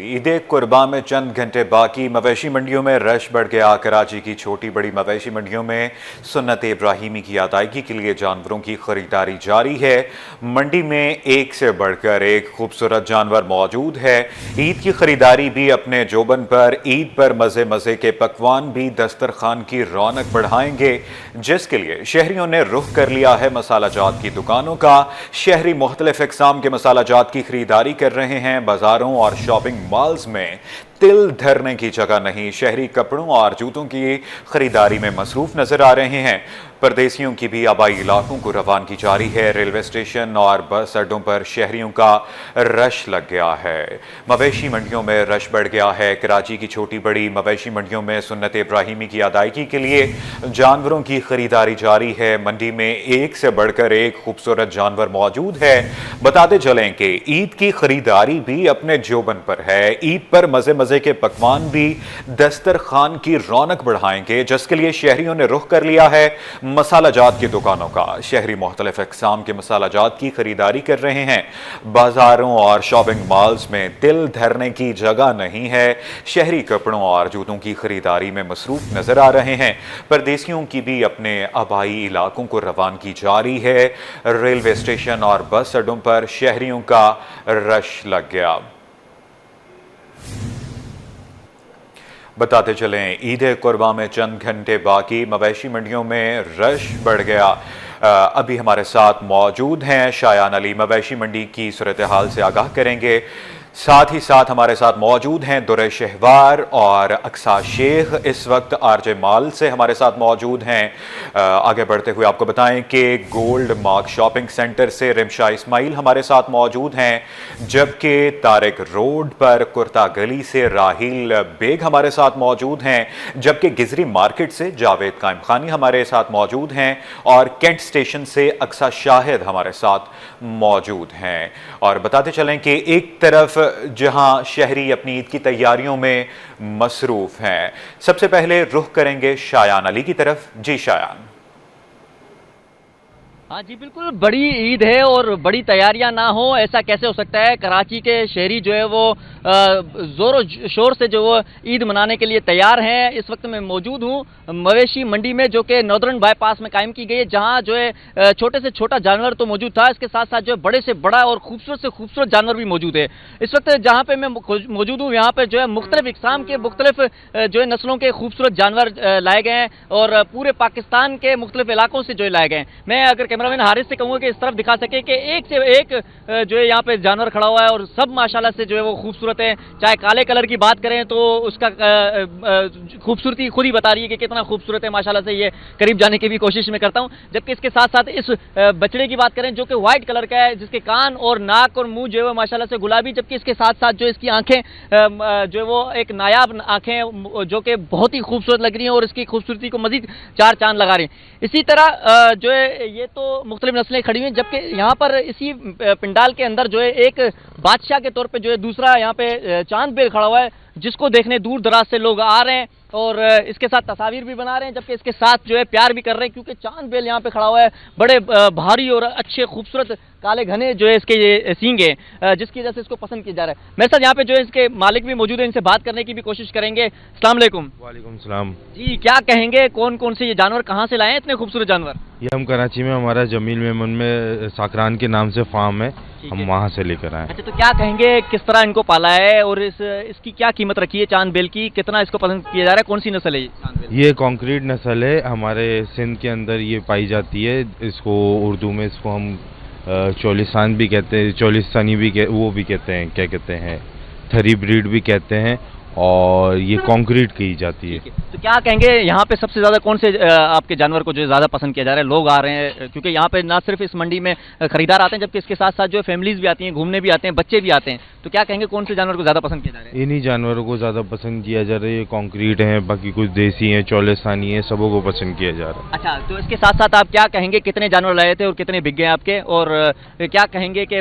ईद कुर्बान में चंद घंटे बाकी, मवेशी मंडियों में रश बढ़ गया। कराची की छोटी बड़ी मवेशी मंडियों में सुन्नत इब्राहिमी की अदायगी के लिए जानवरों की खरीदारी जारी है। मंडी में एक से बढ़कर एक खूबसूरत जानवर मौजूद है। ईद की खरीदारी भी अपने जोबन पर। ईद पर मज़े मज़े के पकवान भी दस्तरखान की रौनक बढ़ाएंगे, जिसके लिए शहरियों ने रुख कर लिया है मसाला जात की दुकानों का। शहरी मुख्तलिफ इक़साम के मसाला जात की खरीदारी कर रहे हैं। बाजारों और शॉपिंग मॉल्स में तिल धरने की जगह नहीं। शहरी कपड़ों और जूतों की खरीदारी में मसरूफ नजर आ रहे हैं। परदेसियों की भी आबाई इलाकों को रवानगी जारी है। रेलवे स्टेशन और बस अड्डों पर शहरियों का रश लग गया है। मवेशी मंडियों में रश बढ़ गया है। कराची की छोटी बड़ी मवेशी मंडियों में सुन्नत इब्राहिमी की अदायगी के लिए जानवरों की खरीदारी जारी है। मंडी में एक से बढ़कर एक खूबसूरत जानवर मौजूद है। बताते चलें कि ईद की खरीदारी भी अपने जोबन पर है। ईद पर मजे मजे के पकवान भी दस्तरखान की रौनक बढ़ाएंगे, जिसके लिए शहरियों ने रुख कर लिया है मसाला जात की दुकानों का। शहरी मुख्तलिफ इक़साम के मसाला जात की खरीदारी कर रहे हैं। बाजारों और शॉपिंग मॉल्स में तिल धरने की जगह नहीं है। शहरी कपड़ों और जूतों की खरीदारी में मसरूफ नजर आ रहे हैं। परदेसियों की भी अपने आबाई इलाकों को रवानगी जारी है। रेलवे स्टेशन और बस अड्डों पर शहरियों का रश लग गया। बताते चलें, ईद कुर्बान में चंद घंटे बाकी, मवेशी मंडियों में रश बढ़ गया। अभी हमारे साथ मौजूद हैं शायान अली, मवेशी मंडी की सूरत हाल से आगाह करेंगे। साथ ही साथ हमारे साथ मौजूद हैं दुरे शहवार और अक्सा शेख, इस वक्त आरजे माल से हमारे साथ मौजूद हैं। आगे बढ़ते हुए आपको बताएं कि गोल्ड मार्क शॉपिंग सेंटर से रिमशा इस्माइल हमारे साथ मौजूद हैं, जबकि तारिक रोड पर कुर्ता गली से राहिल बेग हमारे साथ मौजूद हैं, जबकि गिजरी मार्केट से जावेद कायम खानी हमारे साथ मौजूद हैं और कैंट स्टेशन से अक्सा शाहिद हमारे साथ मौजूद हैं। और बताते चलें कि एक तरफ जहां शहरी अपनी ईद की तैयारियों में मसरूफ हैं, सबसे पहले रुख करेंगे शायान अली की तरफ। जी शायान। हाँ जी, बिल्कुल बड़ी ईद है और बड़ी तैयारियां ना हो ऐसा कैसे हो सकता है। कराची के शहरी जो है वो ज़ोरों शोर से जो वो ईद मनाने के लिए तैयार हैं। इस वक्त मैं मौजूद हूँ मवेशी मंडी में, जो कि नॉर्दर्न बाईपास में कायम की गई है, जहाँ जो है छोटे से छोटा जानवर तो मौजूद था, इसके साथ साथ जो है बड़े से बड़ा और खूबसूरत से खूबसूरत जानवर भी मौजूद है। इस वक्त जहाँ पे मैं मौजूद हूँ, यहाँ पे जो है मुख्तलिफ इक़साम के मुख्तलिफ जो है नस्लों के खूबसूरत जानवर लाए गए हैं और पूरे पाकिस्तान के मुख्तलिफ इलाकों से जो है लाए गए हैं। मैं अगर कैमरामैन हारिस से कहूँगा कि इस तरफ दिखा सके कि एक से एक जो है यहाँ पे जानवर खड़ा हुआ है और सब माशाल्लाह से जो है वो खूबसूरत है। चाहे काले कलर की बात करें तो उसका खूबसूरती खुद ही बता रही है कि कितना खूबसूरत है माशाल्लाह से। ये करीब जाने की भी कोशिश मैं करता हूँ। जबकि इसके साथ साथ इस बछड़े की बात करें जो कि व्हाइट कलर का है, जिसके कान और नाक और मुंह जो है माशाल्लाह से गुलाबी, जबकि इसके साथ साथ जो इसकी आंखें जो है वो एक नायाब आंखें जो कि बहुत ही खूबसूरत लग रही हैं और इसकी खूबसूरती को मजीद चार चांद लगा रही हैं। इसी तरह जो है ये तो मुख्तलिफ नस्लें खड़ी हुई हैं, जबकि यहाँ पर इसी पिंडाल के अंदर जो है एक बादशाह के तौर पे जो है दूसरा यहाँ पे चांद बेल खड़ा हुआ है, जिसको देखने दूर दराज से लोग आ रहे हैं और इसके साथ तस्वीर भी बना रहे हैं, जबकि इसके साथ जो है प्यार भी कर रहे हैं, क्योंकि चांद बेल यहाँ पे खड़ा हुआ है। बड़े भारी और अच्छे खूबसूरत काले घने जो है इसके ये सींग है, जिसकी वजह से इसको पसंद किया जा रहा है। मेरे साथ यहाँ पे जो है इसके मालिक भी मौजूद है, इनसे बात करने की भी कोशिश करेंगे। अस्सलाम वालेकुम। वालेकुम सलाम जी, क्या कहेंगे, कौन कौन से ये जानवर कहाँ से लाए हैं, इतने खूबसूरत जानवर? ये हम कराची में, हमारा जमील मेमन में साकरान के नाम से फार्म है, हम वहाँ से लेकर आए। अच्छा, तो क्या कहेंगे किस तरह इनको पाला है और इसकी क्या कीमत रखी है चांद बेल की, कितना इसको पसंद किया जा रहा है, कौन सी नस्ल है ये चांद बेल? ये कॉन्क्रीट नस्ल है, हमारे सिंध के अंदर ये पाई जाती है। इसको उर्दू में इसको हम चोलिस्तान भी कहते हैं, चोलिस्तानी भी वो भी कहते हैं, क्या कहते हैं, थरी ब्रीड भी कहते हैं, और ये कंक्रीट की जाती है। तो क्या कहेंगे यहाँ पे सबसे ज़्यादा कौन से आपके जानवर को जो ज़्यादा पसंद किया जा रहा है? लोग आ रहे हैं क्योंकि यहाँ पे ना सिर्फ इस मंडी में खरीदार आते हैं, जबकि इसके साथ साथ जो है फैमिलीज भी आती हैं, घूमने भी आते हैं, बच्चे भी आते हैं। तो क्या कहेंगे कौन से जानवर को ज़्यादा पसंद किया जा रहा है? इन्हीं जानवरों को ज़्यादा पसंद किया जा रहा है। ये कंक्रीट है, बाकी कुछ देसी हैं, चोलिस्तानी है, सबों को पसंद किया जा रहा है। अच्छा, तो इसके साथ साथ आप क्या कहेंगे, कितने जानवर लाए थे और कितने बिक गए आपके, और क्या कहेंगे कि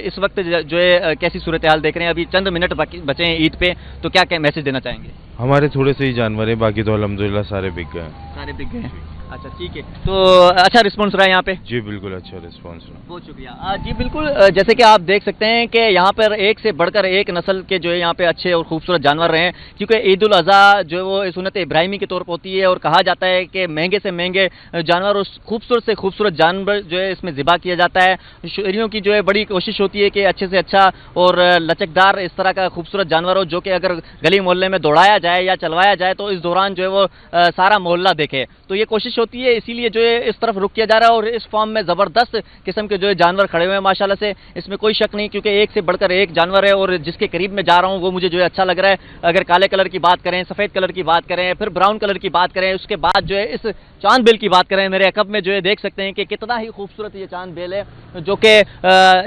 इस वक्त जो है कैसी सूरत हाल देख रहे हैं? अभी चंद मिनट बचे हैं ईद पे, तो क्या मैसेज देना चाहेंगे? हमारे थोड़े से ही जानवर है, बाकी तो अल्हम्दुलिल्लाह सारे बिक गए। सारे बिक गए हैं। अच्छा ठीक है, तो अच्छा रिस्पॉन्स रहा है यहाँ पे? जी बिल्कुल अच्छा रिस्पॉन्स रहा। बहुत शुक्रिया जी। बिल्कुल जैसे कि आप देख सकते हैं कि यहाँ पर एक से बढ़कर एक नस्ल के जो है यहाँ पे अच्छे और खूबसूरत जानवर रहे हैं, क्योंकि ईद उल अज़हा जो है वो सुन्नत इब्राहिमी के तौर पर होती है और कहा जाता है कि महंगे से महंगे जानवर और खूबसूरत से खूबसूरत जानवर जो है इसमें ज़िबा किया जाता है। शहरियों की जो है बड़ी कोशिश होती है कि अच्छे से अच्छा और लचकदार इस तरह का खूबसूरत जानवर हो जो कि अगर गली मोहल्ले में दौड़ाया जाए या चलवाया जाए तो इस दौरान जो है वो सारा मोहल्ला देखे। तो ये कोशिश होती है, इसीलिए जो है इस तरफ रुक किया जा रहा है और इस फॉर्म में ज़बरदस्त किस्म के जो है जानवर खड़े हुए हैं माशाल्लाह से, इसमें कोई शक नहीं, क्योंकि एक से बढ़कर एक जानवर है और जिसके करीब में जा रहा हूँ वो मुझे जो है अच्छा लग रहा है। अगर काले कलर की बात करें, सफ़ेद कलर की बात करें, फिर ब्राउन कलर की बात करें, उसके बाद जो है इस चांद बेल की बात करें, मेरे अकब में जो है देख सकते हैं कि कितना ही खूबसूरत ये चांद बेल है, जो कि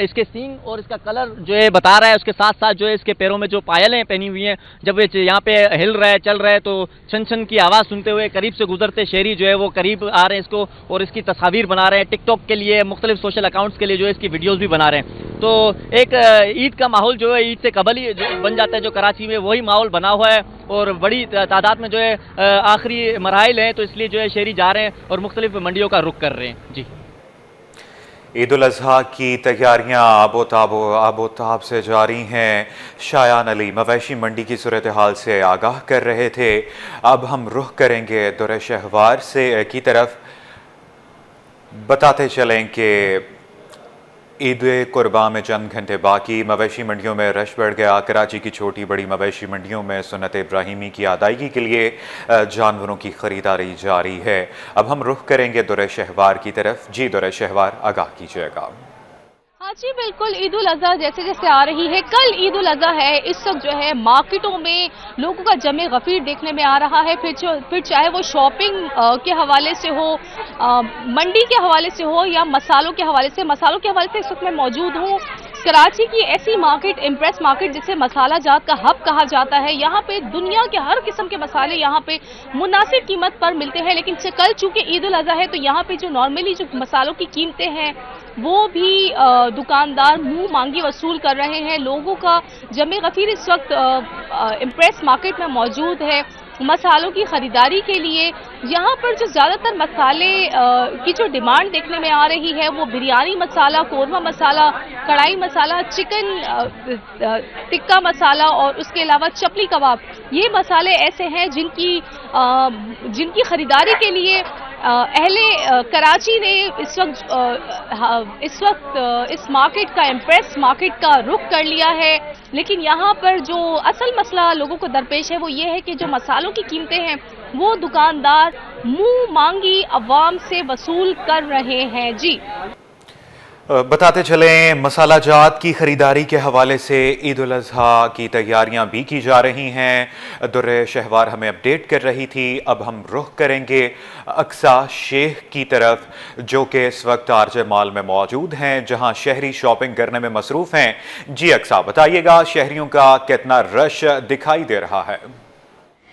इसके सींग और इसका कलर जो है बता रहा है। उसके साथ साथ जो है इसके पैरों में जो पायलें पहनी हुई हैं, जब ये यहाँ पे हिल रहा है, चल रहा है, तो छन छन की आवाज़ सुनते हुए करीब से गुजरते शहरी जो है वो करीब आ रहे हैं इसको और इसकी तस्वीर बना रहे हैं टिकटॉक के लिए, मुख्तलिफ सोशल अकाउंट्स के लिए जो है इसकी वीडियोज़ भी बना रहे हैं। तो एक ईद का माहौल जो है ईद से कबल ही बन जाता है, जो कराची में वही माहौल बना हुआ है और बड़ी तादाद में जो है आखिरी मराइल हैं, तो इसलिए जो है शहरी जा रहे हैं और मुख्तलिफ मंडियों का रुख कर रहे हैं। जी, ईद उल अज़हा की तैयारियां आबोताब से जारी हैं। शायान अली मवेशी मंडी की सूरत हाल से आगाह कर रहे थे। अब हम रुख करेंगे दुर शहवार से की तरफ। बताते चलें कि ईद कुर्बान में चंद घंटे बाकी, मवेशी मंडियों में रश बढ़ गया। कराची की छोटी बड़ी मवेशी मंडियों में सुन्नत इब्राहिमी की अदायगी के लिए जानवरों की खरीदारी जारी है। अब हम रुख करेंगे दुर शहवार की तरफ। जी दुर शहवार, आगाह कीजिएगा। हाँ जी बिल्कुल, ईद उल अज़हा जैसे जैसे आ रही है, कल ईद उल अज़हा है, इस वक्त जो है मार्केटों में लोगों का जमे गफीर देखने में आ रहा है। फिर चाहे वो शॉपिंग के हवाले से हो, मंडी के हवाले से हो या मसालों के हवाले से। मसालों के हवाले से इस वक्त मैं मौजूद हूँ कराची की ऐसी मार्केट, इम्प्रेस मार्केट, जिसे मसाला जात का हब कहा जाता है। यहाँ पे दुनिया के हर किस्म के मसाले यहाँ पे मुनासिब कीमत पर मिलते हैं। लेकिन कल चूँकि ईद उल अज़हा है तो यहाँ पे जो नॉर्मली जो मसालों की कीमतें हैं वो भी दुकानदार मुंह मांगी वसूल कर रहे हैं। लोगों का जमे गफीर इस वक्त इम्प्रेस मार्केट में मौजूद है मसालों की ख़रीदारी के लिए। यहाँ पर जो ज़्यादातर मसाले की जो डिमांड देखने में आ रही है वो बिरयानी मसाला, कौरमा मसाला, कढ़ाई मसाला, चिकन टिक्का मसाला और उसके अलावा चपली कबाब, ये मसाले ऐसे हैं जिनकी ख़रीदारी के लिए अहले कराची ने इस वक्त इस मार्केट का, इम्प्रेस मार्केट का रुख कर लिया है। लेकिन यहाँ पर जो असल मसला लोगों को दरपेश है वो ये है कि जो मसालों की कीमतें हैं वो दुकानदार मुंह मांगी अवाम से वसूल कर रहे हैं। जी, बताते चलें मसाला जात की खरीदारी के हवाले से ईद उल अज़हा की तैयारियां भी की जा रही हैं। दुर शहवार हमें अपडेट कर रही थी। अब हम रुख करेंगे अक्सा शेख की तरफ, जो कि इस वक्त आरजे मॉल में मौजूद हैं, जहां शहरी शॉपिंग करने में मसरूफ़ हैं। जी अक्सा, बताइएगा शहरियों का कितना रश दिखाई दे रहा है?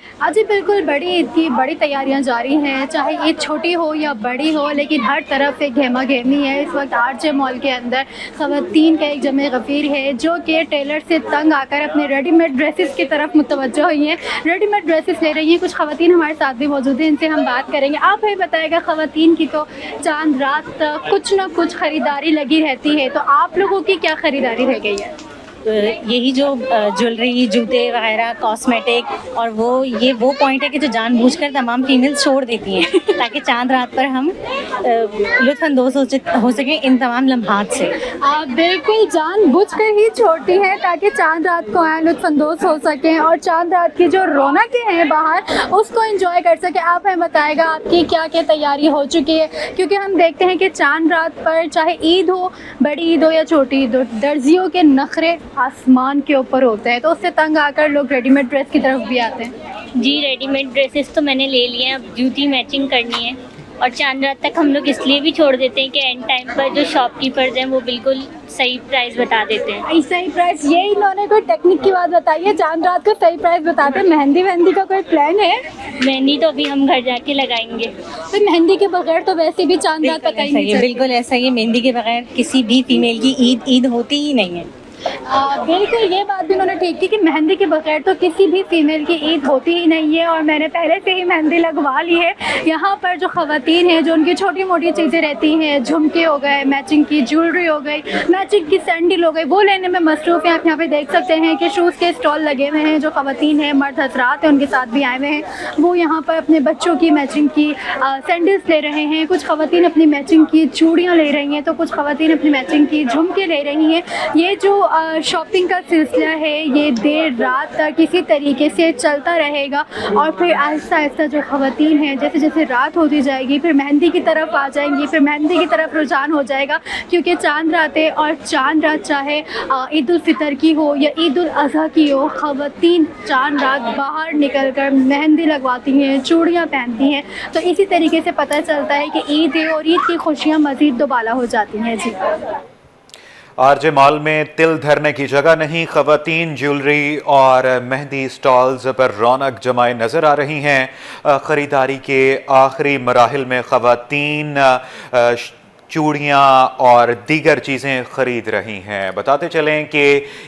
हाँ जी बिल्कुल, बड़ी ईद की बड़ी तैयारियां जारी हैं, चाहे ईद छोटी हो या बड़ी हो, लेकिन हर तरफ एक गहमा गहमी है। इस वक्त आरजे मॉल के अंदर ख़वातीन का एक जमे गफीर है जो कि टेलर से तंग आकर अपने रेडीमेड ड्रेसेस की तरफ मुतवज्जो हुई हैं, रेडीमेड ड्रेसेस ले रही हैं। कुछ ख़वातीन हमारे साथ भी मौजूद हैं, इनसे हम बात करेंगे। आप हमें बताएगा, ख़वातीन की तो चांद रात तक कुछ ना कुछ ख़रीदारी लगी रहती है, तो आप लोगों की क्या ख़रीदारी रह गई है? यही जो ज्वेलरी, जूते वगैरह, कॉस्मेटिक, और वो पॉइंट है कि जो जानबूझकर तमाम फीमेल्स छोड़ देती हैं ताकि चांद रात पर हम लुत्फ़अंदोज़ हो सकें इन तमाम लम्हात से। आप बिल्कुल जानबूझकर ही छोड़ती हैं ताकि चांद रात को आए, लुत्फ़अंदोज़ हो सकें और चांद रात की जो रौनकें हैं बाहर उसको एंजॉय कर सकें। आप हमें बताएगा आपकी क्या क्या तैयारी हो चुकी है, क्योंकि हम देखते हैं कि चांद रात पर चाहे ईद हो, बड़ी ईद हो या छोटी ईद हो, दर्जियों के नखरे आसमान के ऊपर होते हैं, तो उससे तंग आकर लोग रेडीमेड ड्रेस की तरफ भी आते हैं। जी, रेडीमेड ड्रेसेस तो मैंने ले लिए हैं, अब जूती मैचिंग करनी है। और चांद रात तक हम लोग इसलिए भी छोड़ देते हैं कि एंड टाइम पर जो शॉपकीपर्स हैं वो बिल्कुल सही प्राइस बता देते हैं। सही प्राइस, ये इन्होंने कोई टेक्निक की बात बताई है, चांद रात को सही प्राइस बताते हैं। मेहंदी का कोई प्लान है? मेहंदी तो अभी हम घर जाके लगाएंगे। तो मेहंदी के बगैर तो वैसे भी चांद रात पता ही नहीं चलती। बिल्कुल ऐसा ही, मेहंदी के बगैर किसी भी फीमेल की ईद होती ही नहीं है। बिल्कुल ये बात भी उन्होंने ठीक की कि मेहंदी के बगैर तो किसी भी फीमेल की ईद होती ही नहीं है, और मैंने पहले से ही मेहंदी लगवा ली है। यहाँ पर जो ख़वातीन हैं, जो उनकी छोटी मोटी चीज़ें रहती हैं, झुमके हो गए, मैचिंग की ज्वेलरी हो गई, मैचिंग की सैंडल हो गई, वो लेने में मसरूफ़ हैं। आप यहाँ पे देख सकते हैं कि शूज़ के स्टॉल लगे हुए हैं। जो ख़वातीन हैं, मर्द हज़रात हैं, उनके साथ भी आए हुए हैं, वो यहाँ पर अपने बच्चों की मैचिंग की सैंडल्स ले रहे हैं। कुछ ख़वातीन अपनी मैचिंग की चूड़ियाँ ले रही हैं, तो कुछ ख़वातीन अपनी मैचिंग की झुमके ले रही हैं। ये जो शॉपिंग का सिलसिला है, ये देर रात तक इसी तरीके से चलता रहेगा, और फिर आहिस्ता आहिस्ता जो ख़वातीन हैं, जैसे जैसे रात होती जाएगी, फिर मेहंदी की तरफ आ जाएंगी, फिर मेहंदी की तरफ रुझान हो जाएगा, क्योंकि चांद रात है, और चांद रात चाहे ईद उल फितर की हो या ईद उल अज़हा की हो, ख़वातीन चांद रात बाहर निकल कर मेहंदी लगवाती हैं, चूड़ियाँ पहनती हैं। तो इसी तरीके से पता चलता है कि ईद है, और ईद की खुशियाँ मज़ीद दोबाला हो जाती हैं। जी, आरजे मॉल में तिल धरने की जगह नहीं, ख़वातीन ज्वेलरी और मेहंदी स्टॉल्स पर रौनक जमाए नज़र आ रही हैं। ख़रीदारी के आखिरी मराहिल में ख़वातीन चूड़ियाँ और दीगर चीज़ें ख़रीद रही हैं। बताते चलें कि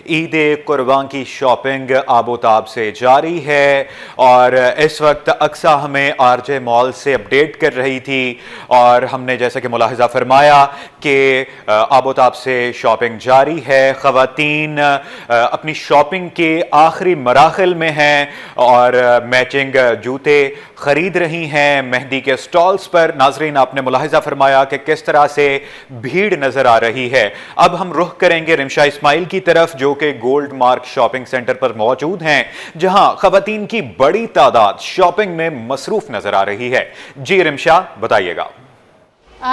ईद कुर्बान की शॉपिंग आबोताब से जारी है, और इस वक्त अक्सा हमें आरजे मॉल से अपडेट कर रही थी, और हमने जैसा कि मुलाहिज़ा फरमाया कि आबोताब से शॉपिंग जारी है। ख़वातीन अपनी शॉपिंग के आखिरी मराहिल में हैं और मैचिंग जूते ख़रीद रही हैं। मेहंदी के स्टॉल्स पर नाज़रीन आपने मुलाहिज़ा फरमाया कि किस तरह से भीड़ नजर आ रही है। अब हम रुख करेंगे रिमशा इस्माइल की तरफ, जो कि गोल्ड मार्क शॉपिंग सेंटर पर मौजूद हैं, जहां ख़वातीन की बड़ी तादाद शॉपिंग में मसरूफ नजर आ रही है। जी रिमशा, बताइएगा।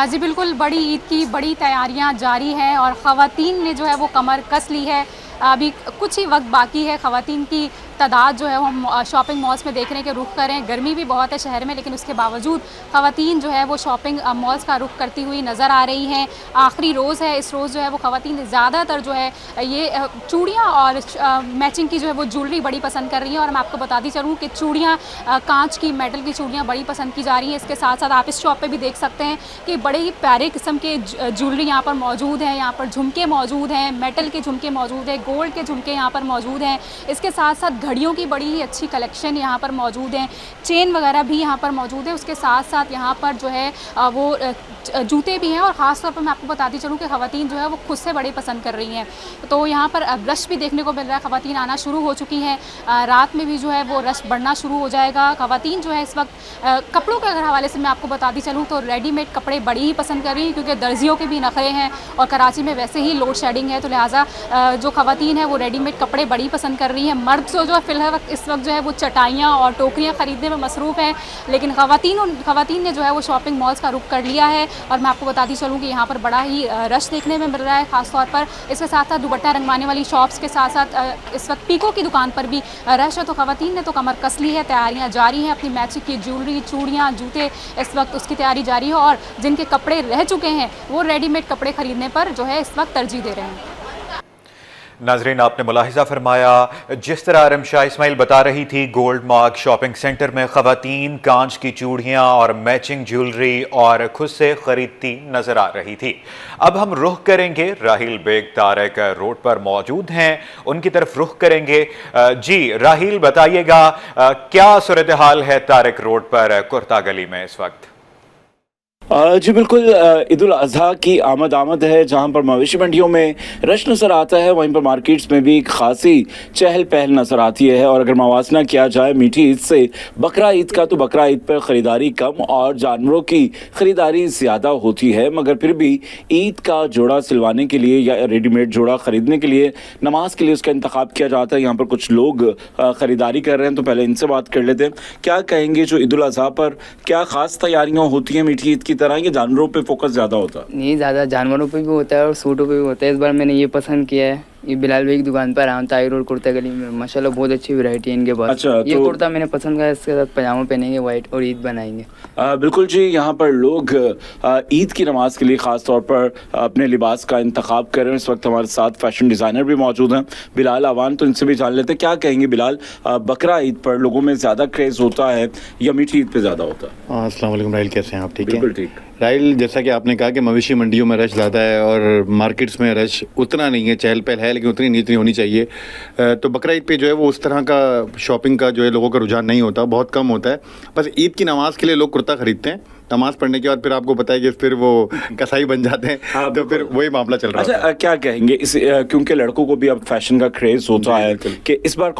जी बिल्कुल, बड़ी ईद की बड़ी तैयारियां जारी हैं, और ख़वातीन ने जो है वो कमर कस ली है। अभी कुछ ही वक्त बाकी है। ख़वातीन की तादाद जो है वो हम शॉपिंग मॉल्स में देखने के रुख करें। गर्मी भी बहुत है शहर में, लेकिन उसके बावजूद ख़वातीन जो है वो शॉपिंग मॉल्स का रुख करती हुई नज़र आ रही हैं। आखिरी रोज़ है, इस रोज़ जो है वो ख़वातीन ज़्यादातर जो है ये चूड़ियाँ और मैचिंग की जो है वो ज्वेलरी बड़ी पसंद कर रही हैं। और मैं आपको बताती चलूँ कि चूड़ियाँ कांच की, मेटल की चूड़ियाँ बड़ी पसंद की जा रही हैं। इसके साथ साथ आप इस शॉप पर भी देख सकते हैं कि बड़े ही प्यारे किस्म के ज्वेलरी यहाँ पर मौजूद हैं। यहाँ पर झुमके मौजूद हैं, मेटल के झुमके मौजूद हैं, गोल्ड के झुमके यहाँ पर मौजूद हैं। इसके साथ साथ घड़ियों की बड़ी ही अच्छी कलेक्शन यहाँ पर मौजूद है, चेन वगैरह भी यहाँ पर मौजूद है। उसके साथ साथ यहाँ पर जो है वो जूते भी हैं, और ख़ास तौर पर मैं आपको बताती चलूँ कि ख़वातीन जो है वो खुद से बड़े पसंद कर रही हैं। तो यहाँ पर रश भी देखने को मिल रहा है, ख़वातीन आना शुरू हो चुकी हैं। रात में भी जो है वो रश बढ़ना शुरू हो जाएगा। ख़वातीन जो है इस वक्त कपड़ों के अगर हवाले से मैं आपको बताती चलूँ तो रेडीमेड कपड़े बड़ी ही पसंद कर रही हैं, क्योंकि दर्जियों के भी नखरे हैं, और कराची में वैसे ही लोड शेडिंग है, तो लिहाजा जो ख़वातीन है वो रेडीमेड कपड़े बड़ी पसंद कर रही हैं। मर्द जो है फ़िलहाल इस वक्त जो है वो चटाइयाँ और टोकरियाँ ख़रीदने में मसरूफ़ हैं, लेकिन ख़वातीन ने जो है वो शॉपिंग मॉल्स का रुख कर लिया है। और मैं आपको बताती चलूँ कि यहाँ पर बड़ा ही रश देखने में मिल रहा है, ख़ास तौर पर इसके साथ साथ दुपट्टा रंगवाने वाली शॉप्स के साथ साथ इस वक्त पीको की दुकान पर भी रश है। तो ख़वातीन ने तो कमर कस ली है, तैयारियाँ जारी हैं। अपनी मैचिंग की ज्वेलरी, चूड़ियाँ, जूते, इस वक्त उसकी तैयारी जारी है, और जिनके कपड़े रह चुके हैं वो रेडीमेड कपड़े ख़रीदने पर जो है इस वक्त तरजीह दे रहे हैं। नाजरीन आपने मुलाहिज़ा फरमाया, जिस तरह रिमशा इस्माइल बता रही थी, गोल्ड मार्क शॉपिंग सेंटर में ख़वातीन कांच की चूड़ियाँ और मैचिंग ज्वेलरी और खुद से ख़रीदती नज़र आ रही थी। अब हम रुख करेंगे, राहील बेग तारक रोड पर मौजूद हैं, उनकी तरफ रुख करेंगे। जी राहील, बताइएगा क्या सूरत हाल है तारक रोड पर कुर्ता गली में इस वक्त? जी बिल्कुल, ईद उल अज़हा की आमद है, जहां पर मवेशी मंडियों में रश नज़र आता है, वहीं पर मार्केट्स में भी खासी चहल पहल नज़र आती है। और अगर मवाजना किया जाए मीठी ईद से बकरा ईद का, तो बकरा ईद पर ख़रीदारी कम और जानवरों की ख़रीदारी ज़्यादा होती है, मगर फिर भी ईद का जोड़ा सिलवाने के लिए या रेडीमेड जोड़ा ख़रीदने के लिए, नमाज के लिए उसका इंतखाब किया जाता है। यहाँ पर कुछ लोग ख़रीदारी कर रहे हैं, तो पहले इनसे बात कर लेते हैं। क्या कहेंगे, जो ईद उल अज़हा पर क्या ख़ास तैयारियाँ होती हैं मीठी ईद की तरह, ये जानवरों पे फोकस ज़्यादा होता है? नहीं, ज़्यादा जानवरों पे भी होता है और सूटों पे भी होता है। इस बार मैंने ये पसंद किया है, ये बिलाल भाई की दुकान पर आया हूँ, ताई रोड कुर्ता गली में। माशाल्लाह बहुत अच्छी वैरायटी है इनके पास। अच्छा, ये कुर्ता मैंने पसंद किया, इसके साथ पजामा पहनेंगे वाइट और ईद बनाएंगे। बिल्कुल जी, यहाँ पर लोग ईद की नमाज के लिए ख़ास तौर पर अपने लिबास का इंतखाब कर रहे हैं। इस वक्त हमारे साथ फैशन डिज़ाइनर भी मौजूद हैं, बिलाल आवान, तो इनसे भी जान लेते हैं। क्या कहेंगे बिलाल, बकरा ईद पर लोगों में ज़्यादा क्रेज़ होता है या मीठी ईद पर ज़्यादा होता है? अस्सलाम वालेकुम राहील, कैसे हैं आप? ठीक है, बिल्कुल ठीक। राइल, जैसा कि आपने कहा कि मवेशी मंडियों में रश ज़्यादा है और मार्केट्स में रश उतना नहीं है, चहल पहल है लेकिन उतनी नीति होनी चाहिए। तो बकरा ईद पे जो है वो उस तरह का शॉपिंग का जो है लोगों का रुझान नहीं होता, बहुत कम होता है। बस ईद की नमाज़ के लिए लोग कुर्ता खरीदते हैं, नमाज पढ़ने के बाद फिर आपको पता है कि फिर वो कसाई बन जाते हैं। हाँ, तो फिर वही मामला चल रहा है। अच्छा, क्या कहेंगे इस क्योंकि लड़कों को भी अब फैशन का क्रेज होता है कि इस बार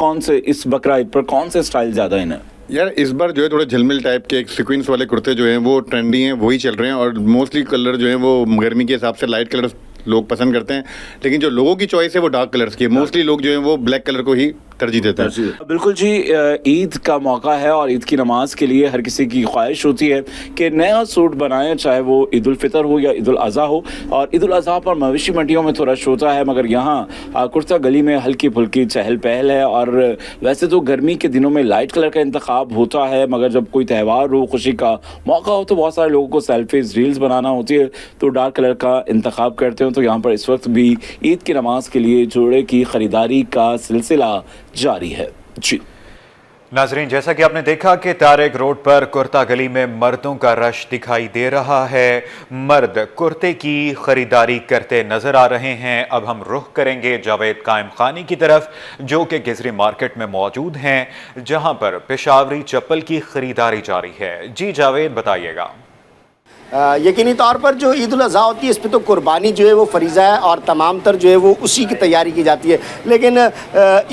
इस बकरा ईद पर कौन से स्टाइल ज़्यादा है ना? यार इस बार जो है थोड़े झिलमिल टाइप के एक सीक्वेंस वाले कुर्ते जो हैं वो ट्रेंडी हैं, वही चल रहे हैं और मोस्टली कलर जो हैं वो गर्मी के हिसाब से लाइट कलर लोग पसंद करते हैं, लेकिन जो लोगों की चॉइस है वो डार्क कलर्स की है। मोस्टली लोग जो हैं वो ब्लैक कलर को ही तरजीह देते हैं। बिल्कुल जी, ईद का मौका है और ईद की नमाज के लिए हर किसी की ख्वाहिश होती है कि नया सूट बनाएं, चाहे वो ईद उल फितर हो या ईद उल अज़हा हो। और ईद उल अज़हा पर मवेशी मंडियों में तो रश होता है, मगर यहाँ कुर्ता गली में हल्की फुल्की चहल पहल है। और वैसे तो गर्मी के दिनों में लाइट कलर का इंतखाब होता है, मगर जब कोई त्यौहार हो, खुशी का मौका हो, तो बहुत सारे लोगों को सेल्फीज रील्स बनाना होती है, तो डार्क कलर का इंतखाब करते हैं। तो यहाँ पर इस वक्त भी ईद की नमाज के लिए जोड़े की ख़रीदारी का सिलसिला जारी है जी। नाजरीन, जैसा कि आपने देखा कि तारेक रोड पर कुर्ता गली में मर्दों का रश दिखाई दे रहा है। मर्द कुर्ते की खरीदारी करते नजर आ रहे हैं। अब हम रुख करेंगे जावेद कायम खानी की तरफ, जो कि गिजरी मार्केट में मौजूद हैं, जहां पर पेशावरी चप्पल की खरीदारी जारी है। जी जावेद, बताइएगा। यकीनी तौर पर जो ईद उल अज़हा होती है इस पर तो कुर्बानी जो है वो फरीज़ा है और तमाम तर जो है वो उसी की तैयारी की जाती है। लेकिन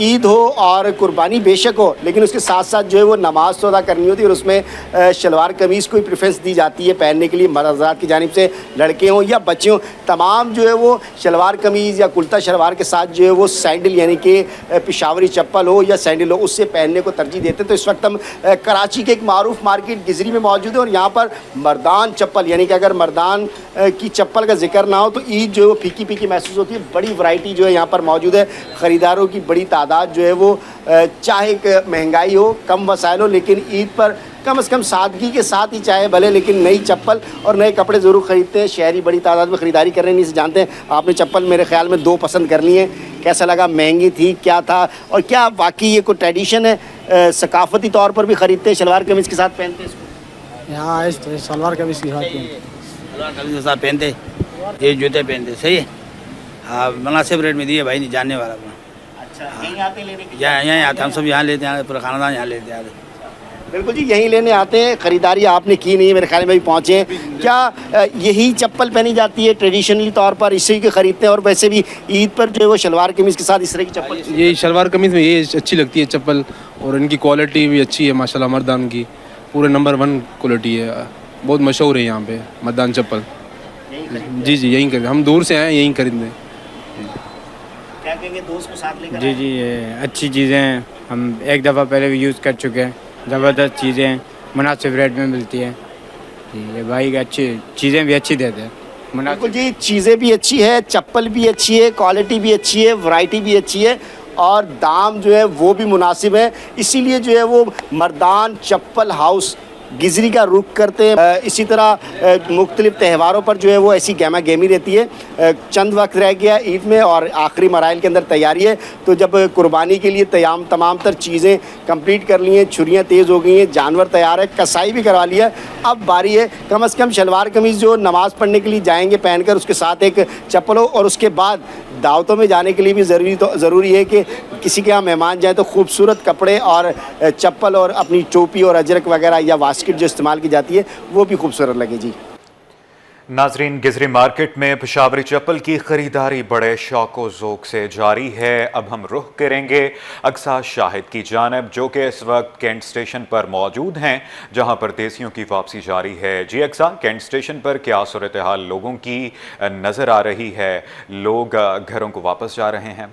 ईद हो और कुर्बानी बेशक हो, लेकिन उसके साथ साथ जो है वो नमाज तो अदा करनी होती है और उसमें शलवार कमीज़ को ही प्रेफरेंस दी जाती है पहनने के लिए। मर्द हज़रात की जानिब से लड़के हों या बच्चे हों, तमाम जो है वो शलवार कमीज़ या कुर्ता शलवार के साथ जो है वो सैंडल यानी कि पेशावरी चप्पल हो या सैंडल हो, उससे पहनने को तरजीह देते हैं। तो इस वक्त हम कराची के एक मारूफ मार्केट गिजरी में मौजूद है और यहाँ पर मर्दान चप्पल यानी कि अगर मर्दान की चप्पल का जिक्र ना हो तो ईद जो है वो फीकी फीकी महसूस होती है। बड़ी वैरायटी जो है यहाँ पर मौजूद है, ख़रीदारों की बड़ी तादाद जो है वो, चाहे महंगाई हो, कम वसाइल हो, लेकिन ईद पर कम से कम सादगी के साथ ही चाहे भले लेकिन नई चप्पल और नए कपड़े ज़रूर ख़रीदते हैं। शहरी बड़ी तादाद में ख़रीदारी कर रहे हैं, नहीं जानते हैं। आपने चप्पल मेरे ख्याल में 2 पसंद कर ली है, कैसा लगा? महंगी थी, क्या था, और क्या वाकई ये कोई ट्रेडिशन है? सकाफ़ती तौर पर भी ख़रीदते हैं, शलवार कमीज़ के साथ पहनते हैं इसको? यहाँ सलवार कमीज़ के साथ सलवार कमीज़ के साथ पहनते, ये जूते पहनते, सही है। हाँ, मुनासिब रेट में दिए भाई, नहीं जानने वाला। अच्छा, यहीं आते लेने के? यहीं आते, हम सब यहाँ लेते हैं, पूरा खानदान यहाँ लेते हैं। बिल्कुल जी, यहीं लेने आते हैं। ख़रीदारी आपने की नहीं है, मेरे ख्याल में भी पहुँचे हैं। क्या यही चप्पल पहनी जाती है ट्रेडिशनली तौर पर, इसी के ख़रीदते हैं? और वैसे भी ईद पर जो है वो शलवार कमीज़ के साथ इस तरह की चप्पल, ये शलवार कमीज़ में ये अच्छी लगती है चप्पल, और इनकी क्वालिटी भी अच्छी है माशाल्लाह। मर्दान की पूरे नंबर 1 क्वालिटी है, बहुत मशहूर है यहाँ पे मर्दान चप्पल। जी जी, यहीं खरीद, हम दूर से आए यहीं खरीदने। क्या कहेंगे दोस्त को साथ लेकर? जी जी, ये अच्छी चीज़ें हैं, हम एक दफ़ा पहले भी यूज़ कर चुके हैं। ज़बरदस्त चीज़ें मुनासिब रेट में मिलती हैं। ये भाई अच्छी चीज़ें भी अच्छी देते हैं। बिल्कुल जी, चीज़ें भी अच्छी है, चप्पल भी अच्छी है, क्वालिटी भी अच्छी है, वैरायटी भी अच्छी है और दाम जो है वो भी मुनासिब है। इसीलिए जो है वो मर्दान चप्पल हाउस गिजरी का रुख करते हैं। इसी तरह मुख्तलिफ त्योहारों पर जो है वो ऐसी गहमा गहमी रहती है। चंद वक्त रह गया ईद में और आखिरी मराइल के अंदर तैयारी है, तो जब कुर्बानी के लिए तमाम तर चीज़ें कंप्लीट कर ली हैं, छुरियाँ तेज़ हो गई हैं, जानवर तैयार है, कसाई भी करवा लिया, अब बारी है कम से कम शलवार कमीज़ जो नमाज़ पढ़ने के लिए जाएंगे पहनकर, उसके साथ एक चप्पल हो, और उसके बाद दावतों में जाने के लिए भी ज़रूरी है कि किसी के यहाँ मेहमान जाए तो खूबसूरत कपड़े और चप्पल और अपनी टोपी और अजरक वगैरह या वास्किट जो इस्तेमाल की जाती है वो भी खूबसूरत लगे जी। नाजरीन, गिजरी मार्केट में पेशावरी चप्पल की खरीदारी बड़े शौक व ज़ौक़ से जारी है। अब हम रुख करेंगे अक्सा शाहिद की जानिब, जो कि इस वक्त कैंट स्टेशन पर मौजूद हैं, जहां परदेसियों की वापसी जारी है। जी अक्सा, कैंट स्टेशन पर क्या सूरत हाल लोगों की नज़र आ रही है? लोग घरों को वापस जा रहे हैं?